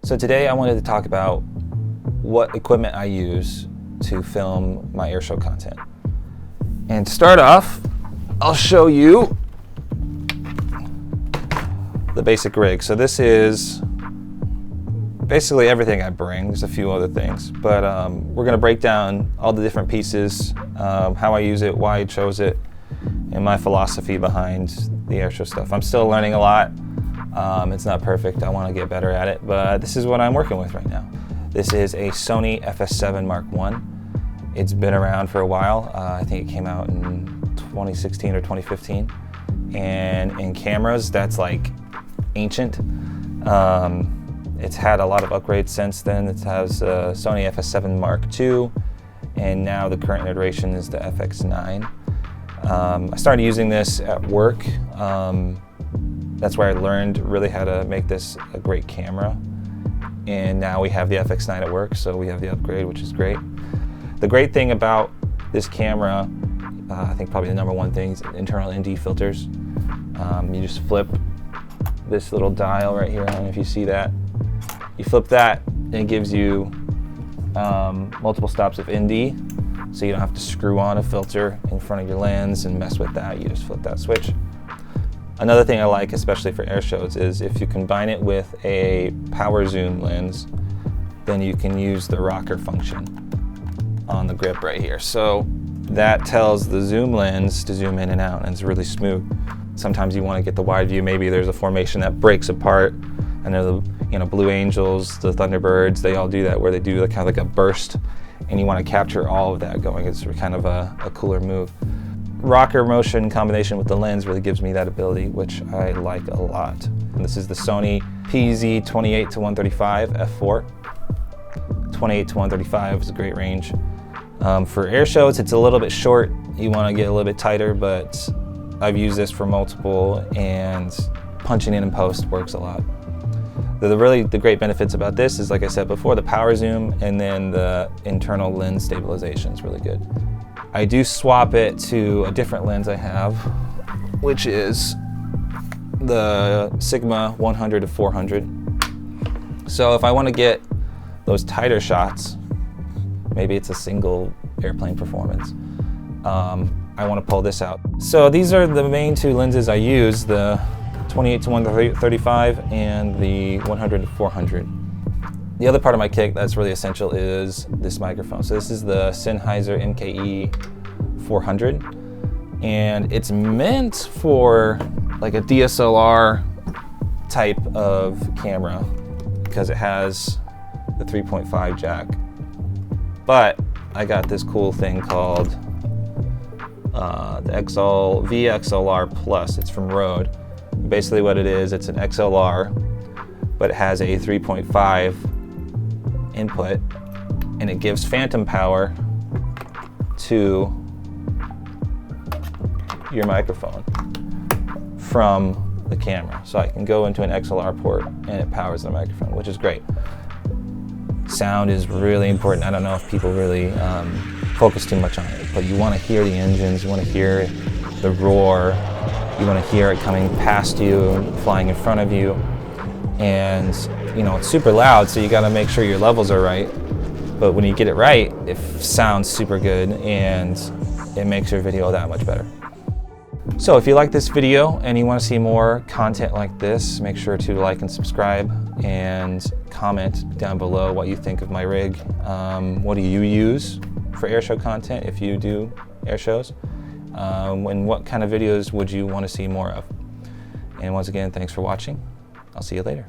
So today I wanted to talk about what equipment I use to film my airshow content. And to start off, I'll show you the basic rig. So this is basically everything I bring. There's a few other things, but we're gonna break down all the different pieces, how I use it, why I chose it, and my philosophy behind the airshow stuff. I'm still learning a lot. It's not perfect, I wanna get better at it, but this is what I'm working with right now. This is a Sony FS7 Mark I. It's been around for a while. I think it came out in 2016 or 2015. And in cameras, that's like ancient. It's had a lot of upgrades since then. It has a Sony FS7 Mark II, and now the current iteration is the FX9. I started using this at work. That's where I learned really how to make this a great camera. And now we have the FX9 at work, so we have the upgrade, which is great. The great thing about this camera, I think probably the number one thing, is internal ND filters. You just flip this little dial right here, I don't know if you see that. You flip that, and it gives you multiple stops of ND, so you don't have to screw on a filter in front of your lens and mess with that. You just flip that switch. Another thing I like, especially for air shows, is if you combine it with a power zoom lens, then you can use the rocker function on the grip right here. So that tells the zoom lens to zoom in and out, and it's really smooth. Sometimes you want to get the wide view. Maybe there's a formation that breaks apart. I know the Blue Angels, the Thunderbirds, they all do that, where they do kind of like a burst, and you want to capture all of that going. It's kind of a cooler move. Rocker motion in combination with the lens really gives me that ability, which I like a lot. And this is the Sony PZ 28-135 f4. 28-135 is a great range. For air shows, it's a little bit short. You want to get a little bit tighter, but I've used this for multiple, and punching in post works a lot. The great benefits about this is, like I said before, the power zoom, and then the internal lens stabilization is really good. I do swap it to a different lens I have, which is the Sigma 100-400. So if I want to get those tighter shots, maybe it's a single airplane performance, I want to pull this out. So these are the main two lenses I use, the 28-135 and the 100-400. The other part of my kit that's really essential is this microphone. So this is the Sennheiser MKE400, and it's meant for like a DSLR type of camera because it has the 3.5 jack. But I got this cool thing called the VXLR Plus. It's from Rode. Basically what it is, it's an XLR, but it has a 3.5 input, and it gives phantom power to your microphone from the camera. So I can go into an XLR port and it powers the microphone, which is great. Sound is really important. I don't know if people really focus too much on it, but you want to hear the engines, you want to hear the roar, you want to hear it coming past you, flying in front of you, and it's super loud, so you got to make sure your levels are right. But when you get it right, it sounds super good, and it makes your video that much better. So if you like this video and you want to see more content like this, make sure to like and subscribe, and comment down below what you think of my rig. What do you use for airshow content if you do air shows? And what kind of videos would you want to see more of? And once again, thanks for watching. I'll see you later.